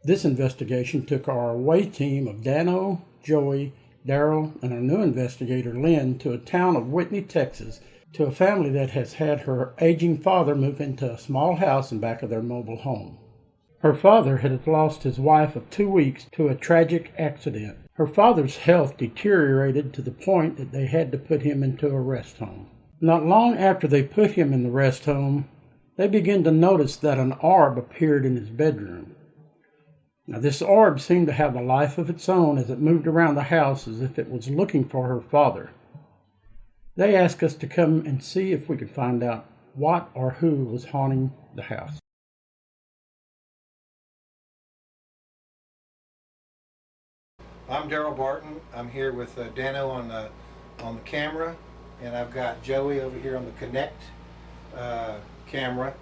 This investigation took our away team of Dano, Joey, Daryl, and our new investigator Lynn to a town of Whitney, Texas, to a family that has had her aging father move into a small house in back of their mobile home. Her father had lost his wife of 2 weeks to a tragic accident. Her father's health deteriorated to the point that they had to put him into a rest home. Not long after they put him in the rest home, they began to notice that an orb appeared in his bedroom. Now, this orb seemed to have a life of its own as it moved around the house as if it was looking for her father. They asked us to come and see if we could find out what or who was haunting the house. I'm Daryl Barton. I'm here with Dano on the camera, and I've got Joey over here on the Connect camera,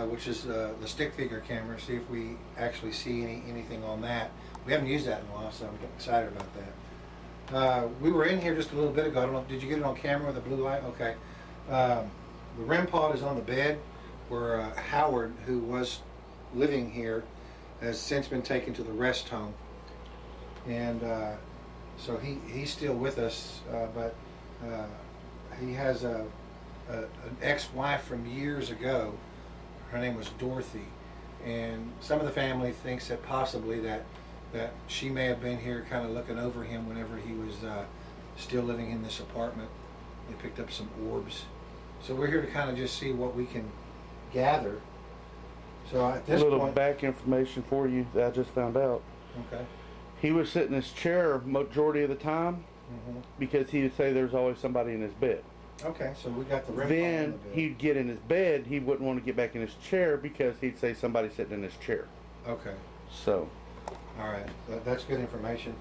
which is the stick figure camera. See if we actually see anything on that. We haven't used that in a while, so I'm getting excited about that. We were in here just a little bit ago. I don't know, did you get it on camera with the blue light? Okay. The Rem-Pod is on the bed where Howard, who was living here, has since been taken to the rest home. And so he's still with us, but he has an ex-wife from years ago. Her name was Dorothy, and some of the family thinks that possibly that she may have been here kind of looking over him whenever he was still living in this apartment. They picked up some orbs. So we're here to kind of just see what we can gather. So at this point... A little back information for you that I just found out. Okay. He would sit in his chair majority of the time because he would say there's always somebody in his bed. Okay, so we got the Rem-Pod. Then he'd get in his bed. He wouldn't want to get back in his chair because he'd say somebody's sitting in his chair. Okay. So. All right, that's good information.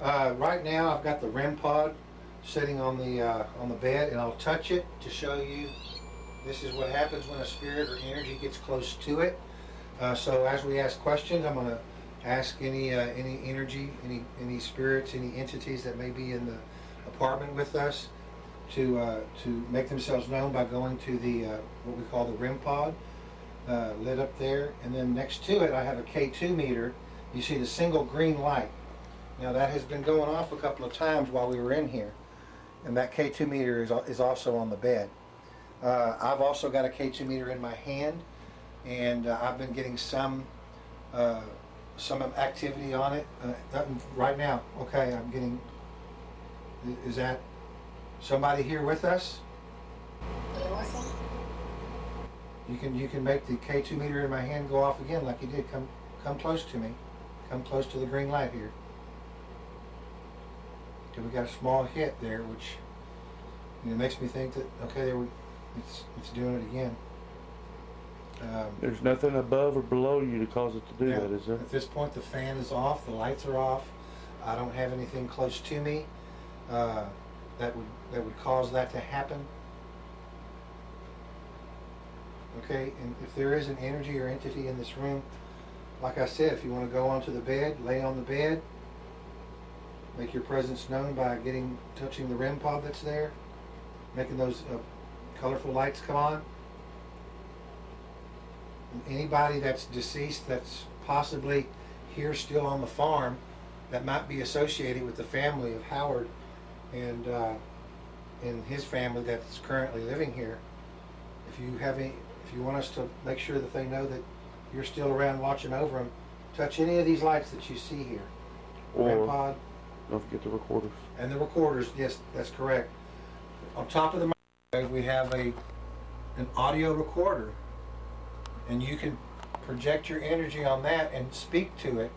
Right now, I've got the Rem-Pod sitting on the bed, and I'll touch it to show you. This is what happens when a spirit or energy gets close to it. So as we ask questions, I'm going to ask any energy, any spirits, any entities that may be in the apartment with us to make themselves known by going to the what we call the Rem-Pod lit up there, and then next to it I have a K2 meter. You see the single green light. Now that has been going off a couple of times while we were in here, and that K2 meter is also on the bed. I've also got a K2 meter in my hand, and I've been getting some activity on it right now. Okay, I'm getting. Is that somebody here with us? You can make the K2 meter in my hand go off again like you did. Come close to me. Come close to the green light here. Okay, we got a small hit there, which makes me think that okay, it's doing it again. There's nothing above or below you to cause it to do that, is there? At this point, the fan is off, the lights are off. I don't have anything close to me that would cause that to happen. Okay, and if there is an energy or entity in this room, like I said, if you want to go onto the bed, lay on the bed, make your presence known by touching the Rem-Pod that's there, making those colorful lights come on. Anybody that's deceased that's possibly here still on the farm that might be associated with the family of Howard and his family that's currently living here, if you want us to make sure that they know that you're still around watching over them, touch any of these lights that you see here. Rem-Pod. Don't forget the recorders. And the recorders, yes, that's correct. On top of the microwave, we have an audio recorder. And you can project your energy on that and speak to it.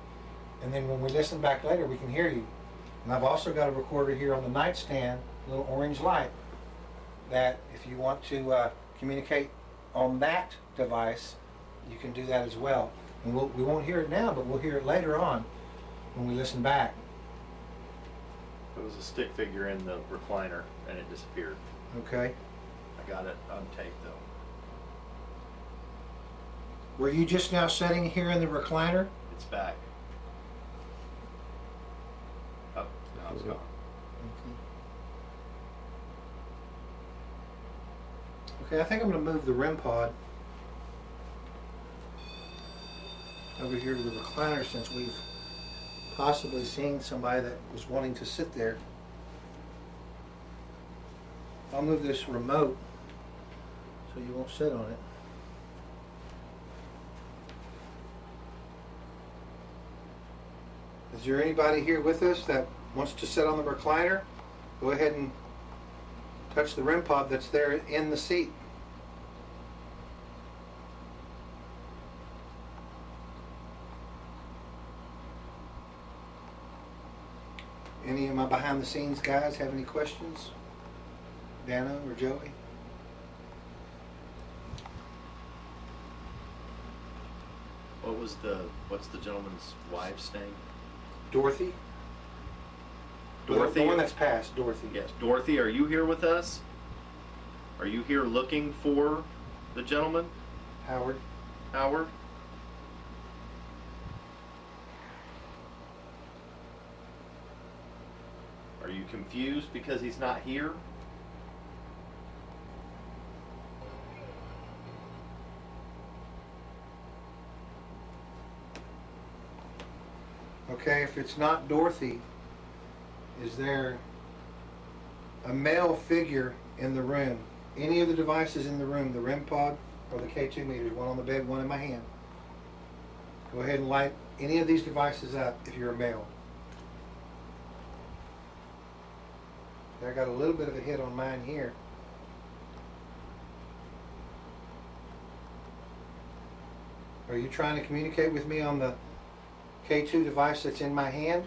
And then when we listen back later, we can hear you. And I've also got a recorder here on the nightstand, a little orange light, that if you want to communicate on that device, you can do that as well. And we won't hear it now, but we'll hear it later on when we listen back. It was a stick figure in the recliner, and it disappeared. Okay. I got it on tape, though. Were you just now sitting here in the recliner? It's back. Oh, now it's gone. Okay, I think I'm going to move the Rem-Pod. over here to the recliner since we've possibly seen somebody that was wanting to sit there. I'll move this remote so you won't sit on it. Is there anybody here with us that wants to sit on the recliner? Go ahead and touch the Rem-Pod that's there in the seat. Any of my behind the scenes guys have any questions? Dano or Joey? What's the gentleman's wife's name? Dorothy? Dorothy? The one that's passed, Dorothy. Yes. Dorothy, are you here with us? Are you here looking for the gentleman? Howard? Howard? Are you confused because he's not here? Okay, if it's not Dorothy, is there a male figure in the room? Any of the devices in the room, the Rem-Pod or the K2 meters, one on the bed, one in my hand. Go ahead and light any of these devices up if you're a male. I got a little bit of a hit on mine here. Are you trying to communicate with me on the K2 device that's in my hand?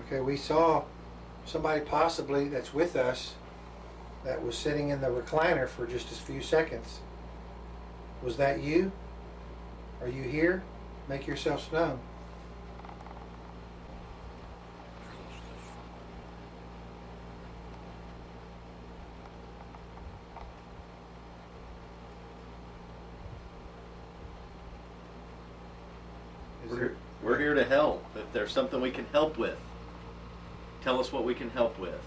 Okay, we saw somebody possibly that's with us that was sitting in the recliner for just a few seconds. Was that you? Are you here? Make yourselves known. We're here to help. If there's something we can help with, tell us what we can help with.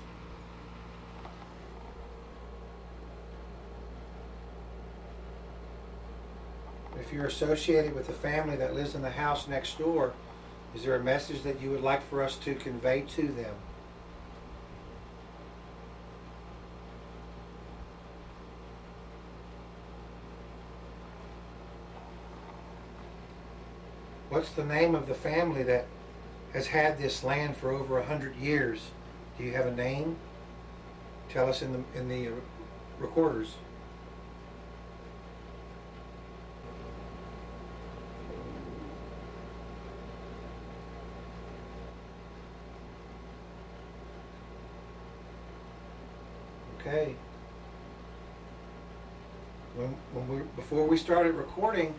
If you're associated with the family that lives in the house next door, is there a message that you would like for us to convey to them? What's the name of the family that has had this land for over 100 years? Do you have a name? Tell us in the recorders. Okay. Before we started recording,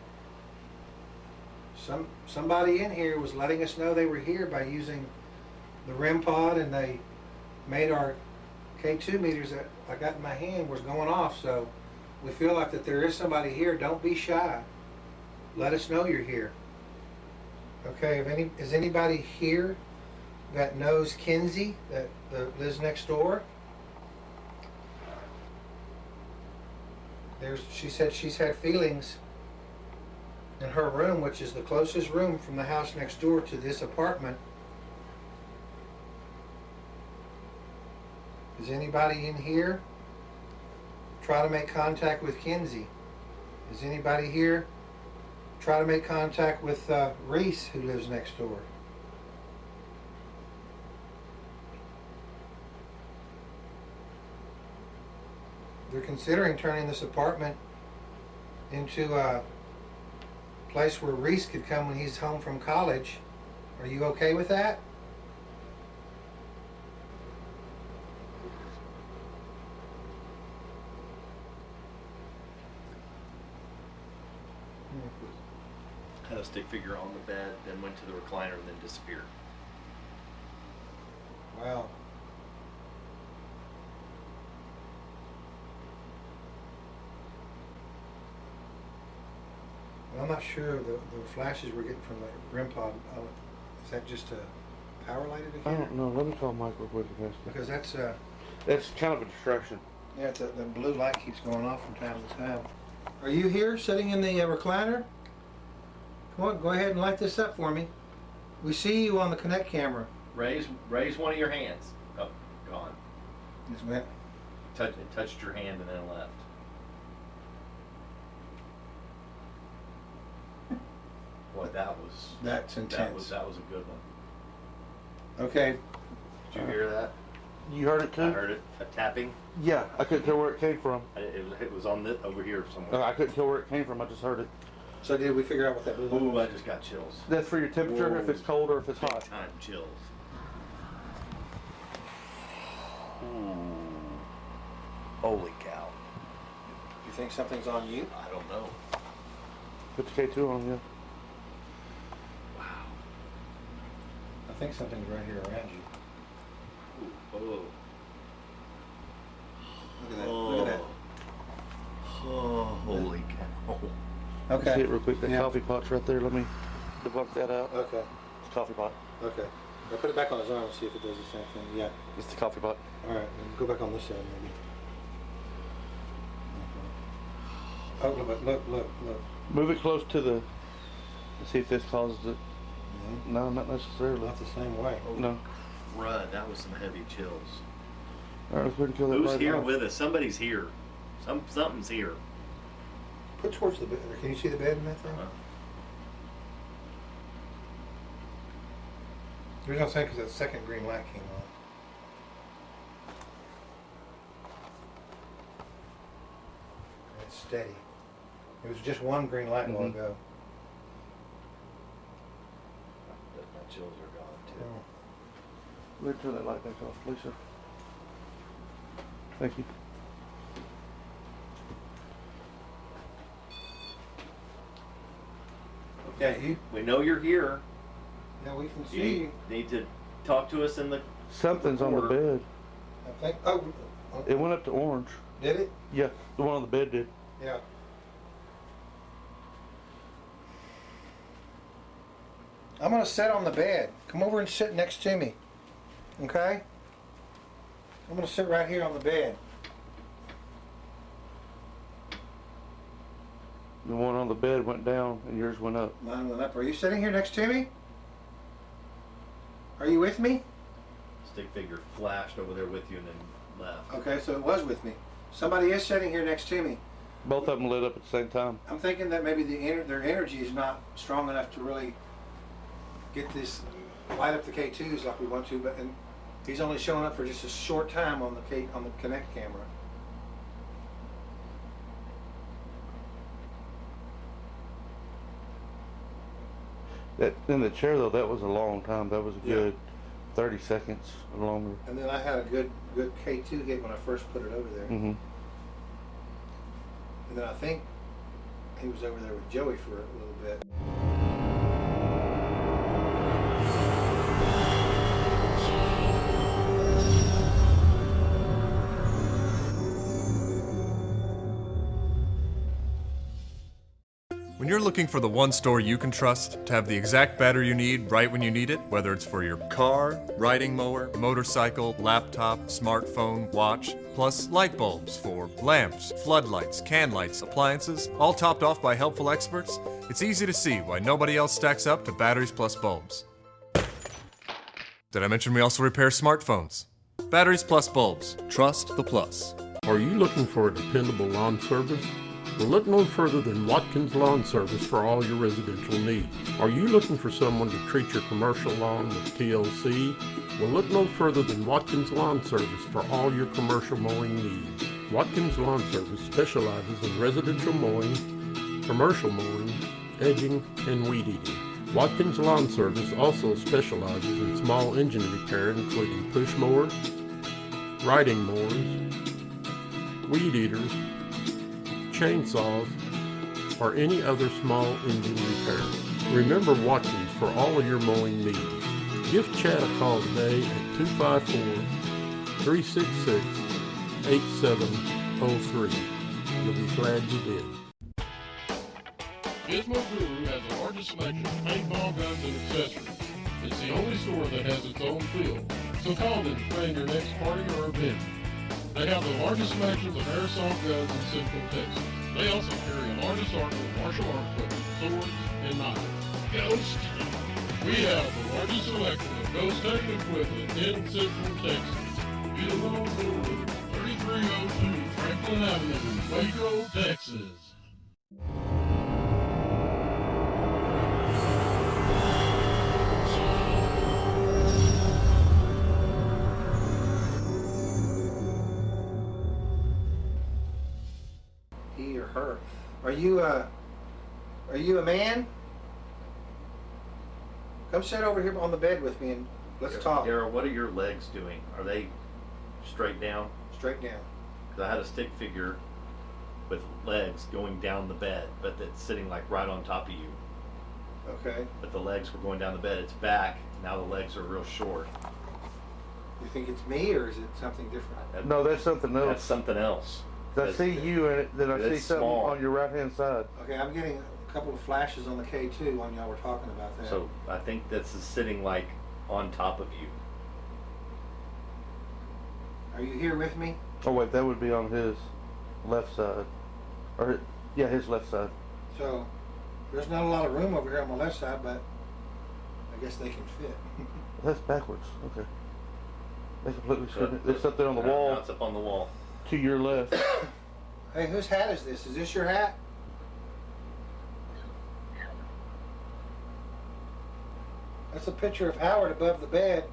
somebody in here was letting us know they were here by using the Rem-Pod, and they made our K2 meters that I got in my hand was going off. So we feel like that there is somebody here. Don't be shy. Let us know you're here. Okay. Is anybody here that knows Kinsey that lives next door? She said she's had feelings in her room, which is the closest room from the house next door to this apartment. Is anybody in here try to make contact with Kinsey? Is anybody here try to make contact with Reese, who lives next door? They're considering turning this apartment into a place where Reese could come when he's home from college. Are you okay with that? Had a stick figure on the bed, then went to the recliner and then disappeared. Wow. I'm not sure the flashes we're getting from the Rem-Pod. Is that just a power lighted I again? don't know. Let me call Mike real quick. Because that's kind of a distraction. yeah, the blue light keeps going off from time to time. Are you here sitting in the recliner? Come on, go ahead and light this up for me. We see you on the Connect camera. Raise one of your hands. Oh, gone. Yes, ma'am. It touched your hand and then left. Boy, That's intense. That was a good one. Okay. Did you hear that? You heard it too? I heard it. A tapping. Yeah, I couldn't tell where it came from. It was on over here somewhere. I couldn't tell where it came from. I just heard it. So did we figure out what that blue light Ooh, was? I just got chills. That's for your temperature, Whoa. if it's cold or if it's Big hot. time chills. Holy cow. You think something's on you? I don't know. Put the K2 on, yeah. I think something's right here around you. Ooh, Look at that. Look at that. Oh, holy cow. Okay. See it real quick. That Yeah. coffee pot's right there. Let me debunk that out. Okay. It's the coffee pot. Okay. I'll put it back on his arm and see if it does the same thing. Yeah. It's the coffee pot. All right. Then go back on this side maybe. Okay. Oh, look. Move it close to the. See if this causes it. Mm-hmm. No, not necessarily. Not the same way. No. Crud, that was some heavy chills. All right, let's go ahead and kill that Who's right here now. with us? Somebody's here. Something's here. Put towards the bed. Can you see the bed in that thing? The reason I'm saying because that second green light came on. And it's steady. It was just one green light a while Mhm. ago. My chills are gone too. Oh. Let me turn that light back off, please, sir. Thank you. Okay, We know you're here. yeah, we can see You you. need to talk to us in the. Something's on the Order. bed. I think. Oh, It went up to orange. did it? Yeah, the one on the bed did. Yeah. I'm gonna sit on the bed. Come over and sit next to me. Okay? I'm gonna sit right here on the bed. The one on the bed went down and yours went up. Mine went up. Are you sitting here next to me? Are you with me? Stick figure flashed over there with you and then left. Okay, so it was with me. Somebody is sitting here next to me. Both of them lit up at the same time. I'm thinking that maybe their energy is not strong enough to really get this light up the K2s like we want to, but and he's only showing up for just a short time on the Connect camera. That in the chair though, that was a long time. That was a Yeah. good 30 seconds or longer. And then I had a good K2 hit when I first put it over there. Mm-hmm. And then I think he was over there with Joey for a little bit. When you're looking for the one store you can trust to have the exact battery you need right when you need it, whether it's for your car, riding mower, motorcycle, laptop, smartphone, watch, plus light bulbs for lamps, floodlights, can lights, appliances, all topped off by helpful experts, it's easy to see why nobody else stacks up to Batteries Plus Bulbs. Did I mention we also repair smartphones? Batteries Plus Bulbs. Trust the plus. Are you looking for a dependable lawn service? Well, look no further than Watkins Lawn Service for all your residential needs. Are you looking for someone to treat your commercial lawn with TLC? Well, look no further than Watkins Lawn Service for all your commercial mowing needs. Watkins Lawn Service specializes in residential mowing, commercial mowing, edging, and weed eating. Watkins Lawn Service also specializes in small engine repair, including push mowers, riding mowers, weed eaters, chainsaws, or any other small engine repair. Remember Watkins for all of your mowing needs. Give Chad a call today at 254-366-8703. You'll be glad you did. Gizmo Guru has the largest selection of paintball guns and accessories. It's the only store that has its own field, so call them to plan your next party or event. They have the largest selections of airsoft guns in Central Texas. They also carry a large assortment of martial art equipment, swords, and knives. Ghost! We have the largest selection of ghost hunting equipment in Central Texas. Be alone for 3302 Franklin Avenue, Waco, Texas. He or her. Are you a man? Come sit over here on the bed with me and let's talk. Daryl, what are your legs doing? Are they straight down? Straight down. Because I had a stick figure with legs going down the bed, but that's sitting like right on top of you. Okay. But the legs were going down the bed. It's back. Now the legs are real short. You think it's me or is it something different? No, that's something else. That's something else. I see you in it, then I see It's something small. on your right-hand side. Okay, I'm getting a couple of flashes on the K2 when y'all were talking about that. So I think this is sitting like on top of you. Are you here with me? Oh wait, that would be on his left side. Or, yeah, his left side. So there's not a lot of room over here on my left side, but I guess they can fit. That's backwards. Okay. They completely should. It's up there on the Now wall it's up on the wall. to your left. Hey, whose hat is this? Is this your hat? That's a picture of Howard above the bed.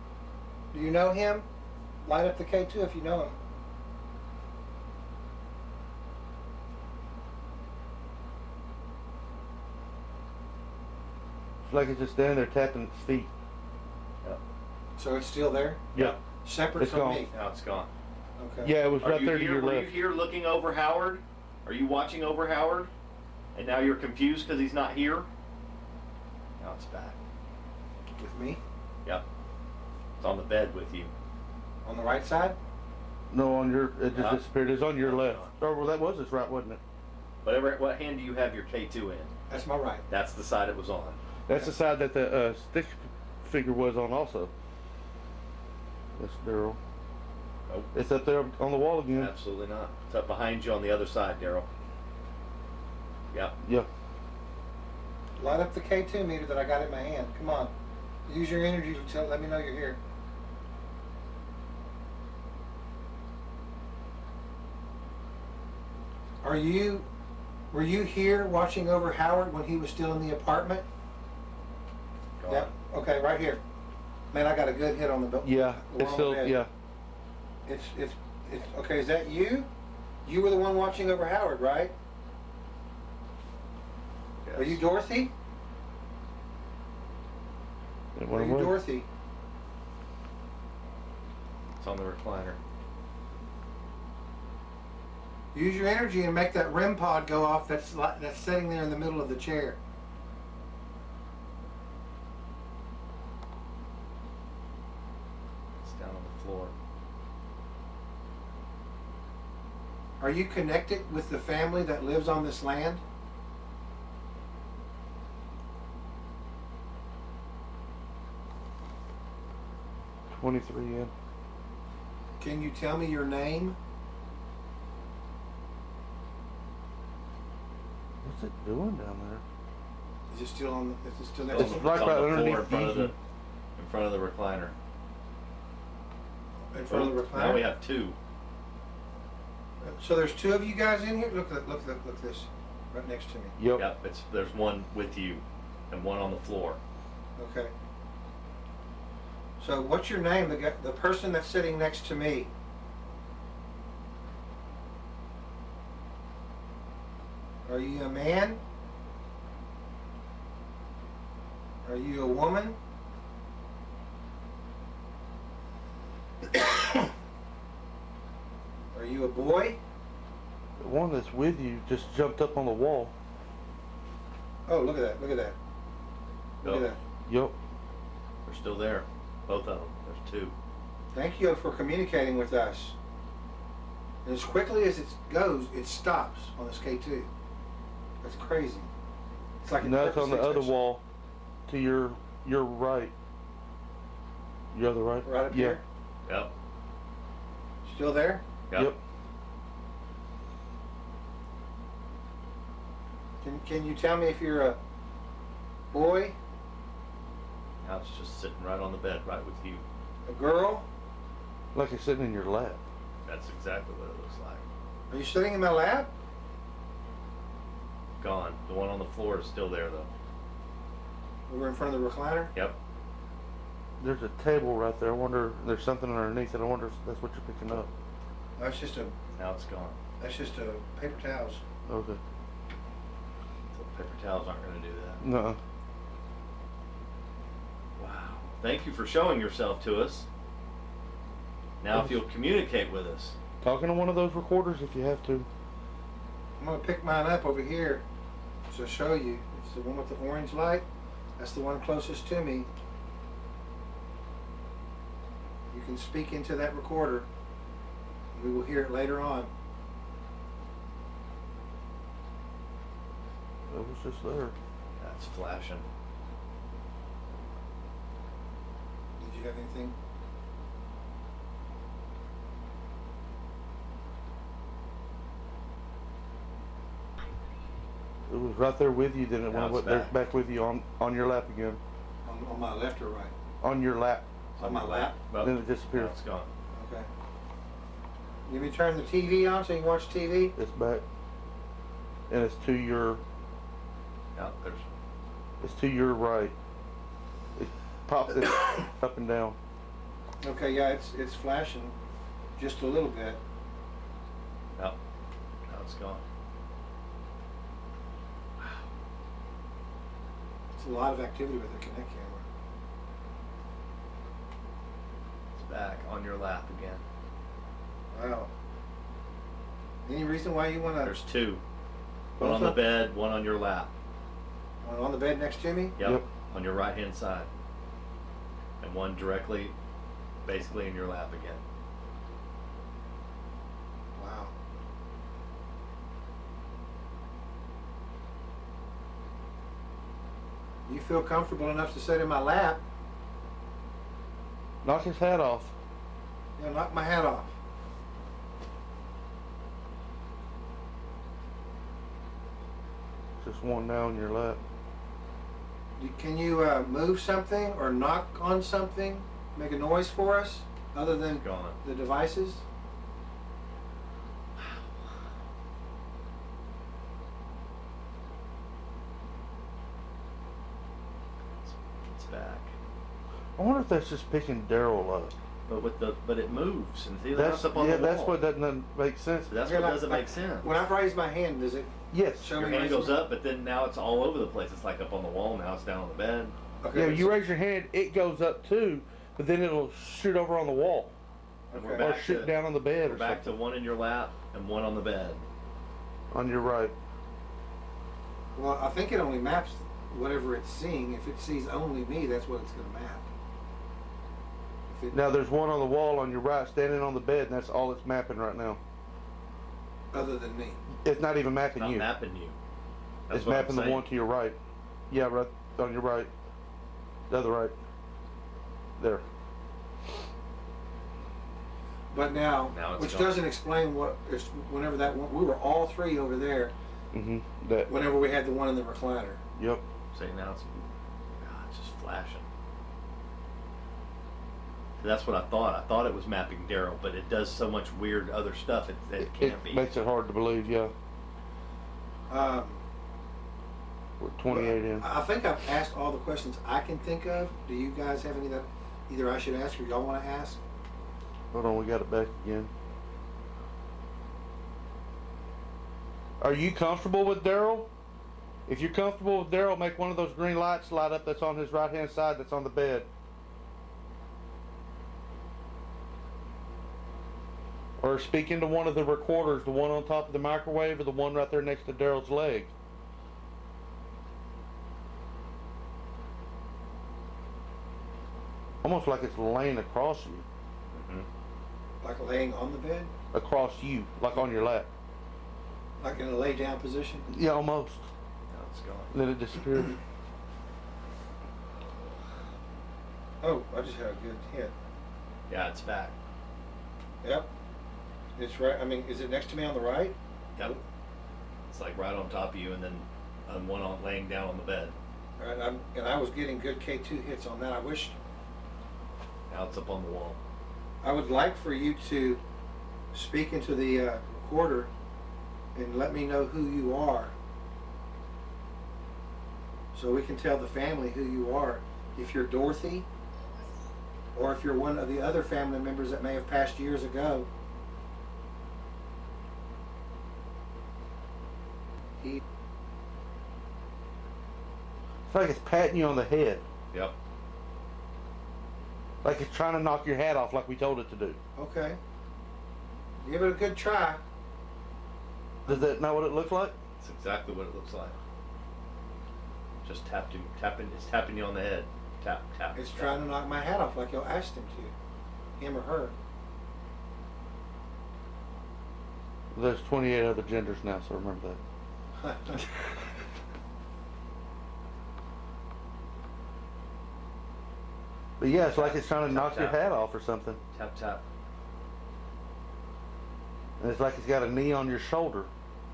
Do you know him? Light up the K2 if you know him. It's like it's just standing there tapping its feet. So it's still there? Yeah. Separate It's from gone. me? Now it's gone. Okay. Yeah, it was Are right you there to here? your Were left. you here looking over Howard? Are you watching over Howard? And now you're confused because he's not here? Now it's back. With me? Yep. It's on the bed with you. On the right side? No, on your, it just Huh? disappeared. It's on your No, left. no. Oh, well, that was his right, wasn't it? What hand do you have your K2 in? That's my right. That's the side it was on. That's the side that the stick figure was on also. That's Daryl. Nope. It's up there on the wall again. Absolutely not. It's up behind you on the other side, Daryl. Yep. Yeah. Light up the K2 meter that I got in my hand. Come on. Use your energy to let me know you're here. Were you here watching over Howard when he was still in the apartment? Gone. Yep. Okay, right here. Man, I got a good hit on the Yeah. the It's one on still, the bed. yeah. It's okay, is that you? You were the one watching over Howard, right? Yes. Are you Dorothy? It Are went you away. Dorothy? It's on the recliner. Use your energy and make that Rem-Pod go off that's sitting there in the middle of the chair. It's down on the floor. Are you connected with the family that lives on this land? $23 in. Can you tell me your name? What's it doing down there? Is it still on? Is it still It's next It's to right on by the floor underneath in front of you. the recliner. in front of the recliner? Now we have two. So there's two of you guys in here. Look this, right next to me. Yep. Yep. There's one with you, and one on the floor. Okay. So what's your name? The person that's sitting next to me. Are you a man? Are you a woman? Are you a boy? The one that's with you just jumped up on the wall. Oh, look at that! Look at that! Look at Go. that! Yep. They're still there. Both of them. There's two. Thank you for communicating with us. And as quickly as it goes, it stops on this K2. That's crazy. It's like it No, it's on the purposely other touched- wall to your right. Your other right? Right up Yeah. here? Yep. Still there? Yep. Can you tell me if you're a boy, Now it's just sitting right on the bed, right with you. a girl? Like it's sitting in your lap. That's exactly what it looks like. Are you sitting in my lap? Gone. The one on the floor is still there, though. Over in front of the recliner? Yep. There's a table right there. I wonder, there's something underneath it. I wonder if that's what you're picking up. That's just a Now it's gone. paper towels. Okay. So paper towels aren't going to do that. No. Wow. Thank you for showing yourself to us. Now, if you'll communicate with us. Talking to one of those recorders if you have to. I'm gonna pick mine up over here to show you. It's the one with the orange light. That's the one closest to me. You can speak into that recorder. We will hear it later on. It was just there. That's flashing. Did you have anything? It was right there with you, then it Now went it's there's back. back with you on your lap again. On my left or right? On your lap. On my lap? Well, Then it now disappeared. it's gone. Okay. You me turn the TV on so you can watch TV? It's back. And it's to your Now there's right. It pops it up and down. Okay, yeah, it's flashing just a little bit. now it's gone. It's a lot of activity with the Kinect camera. It's back on your lap again. Wow. Any reason why you want to? There's two. One Both on the of- bed, one on your lap. One on the bed next to me? Yep. Yep. On your right hand side. And one directly, basically in your lap again. Wow. You feel comfortable enough to sit in my lap? Knock his hat off. Yeah, knock my hat off. Just one now in your lap. Can you move something or knock on something? Make a noise for us other than Gone. the devices? It's back. I wonder if that's just picking Daryl up. But it moves and see that's up on yeah, the wall. that's what doesn't make sense. That's Yeah, what like- doesn't like, make sense. When I raise my hand, does it Yes. show Your me? hand raising goes my- up, but then now it's all over the place. It's like up on the wall. Now it's down on the bed. Okay, Yeah, but you so- raise your hand, it goes up too, but then it'll shoot over on the wall. And Okay. we're Or back shoot to, down on the bed we're or back to something. one in your lap and one on the bed. On your right. Well, I think it only maps whatever it's seeing. If it sees only me, that's what it's going to map. If it, Now there's one on the wall on your right standing on the bed, and that's all it's mapping right now. other than me. It's not even mapping Not you. mapping you. That's It's what I'm mapping the saying. one to your right. Yeah, right on your right. The other right. There. But now Now it's which gone. doesn't explain what if whenever that one, we were all three over there. Mm-hmm. That. Whenever we had the one in the recliner. Yep. See, now it's just flashing. That's what I thought. I thought it was mapping Daryl, but it does so much weird other stuff. It can't It be. makes it hard to believe. Yeah. We're 28 in. I think I've asked all the questions I can think of. Do you guys have any that either I should ask or y'all want to ask? Hold on, we got it back again. Are you comfortable with Daryl? If you're comfortable with Daryl, make one of those green lights light up that's on his right hand side that's on the bed. Or speak into one of the recorders, the one on top of the microwave or the one right there next to Daryl's leg. Almost like it's laying across you. Like laying on the bed? Across you, like on your lap. Like in a lay down position? Yeah, almost. Now it's gone. And then it disappeared. Oh, I just had a good hit. Yeah, it's back. Yep. It's right. I mean, is it next to me on the right? Yep. It's like right on top of you, and then one on laying down on the bed. All right. And I was getting good K2 hits on that. I wish. Now it's up on the wall. I would like for you to speak into the recorder and let me know who you are, so we can tell the family who you are. If you're Dorothy, or if you're one of the other family members that may have passed years ago. It's like it's patting you on the head. Yep. Like it's trying to knock your hat off like we told it to do. Okay. Give it a good try. Does that know what it looks like? It's exactly what it looks like. Just tapping. It's tapping you on the head. Tap, tap. It's tap. trying to knock my hat off like you asked him to. Him or her. There's 28 other genders now, so remember that. But yeah, it's like it's trying to knock your hat off or something. Tap, tap. And it's like it's got a knee on your shoulder.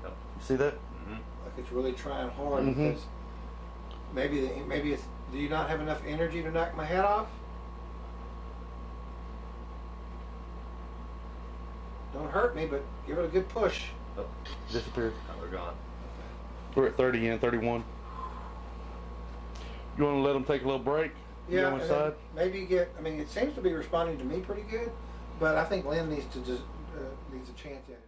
Yep. You see that? Mm-hmm. Like it's really trying hard Mhm. because maybe it's. Do you not have enough energy to knock my head off? Don't hurt me, but give it a good push. Oh, Disappeared. now they're gone. We're at 30 and 31. You want to let them take a little break? Yeah, Go and then inside? maybe get. I mean, it seems to be responding to me pretty good, but I think Lynn needs to just needs a chance at it.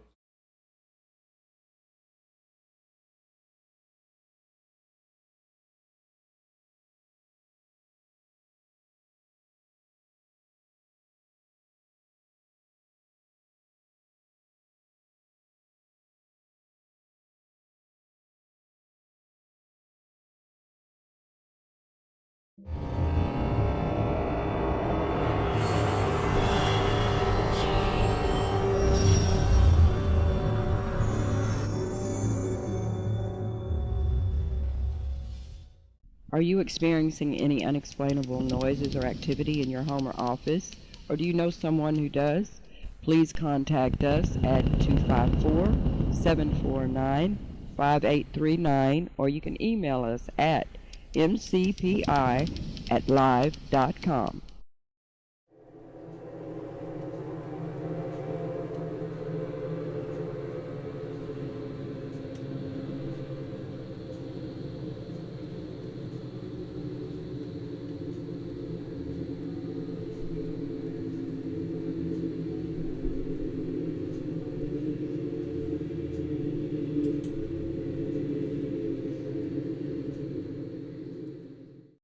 Are you experiencing any unexplainable noises or activity in your home or office? Or do you know someone who does? Please contact us at 254-749-5839, or you can email us at mcpi@live.com.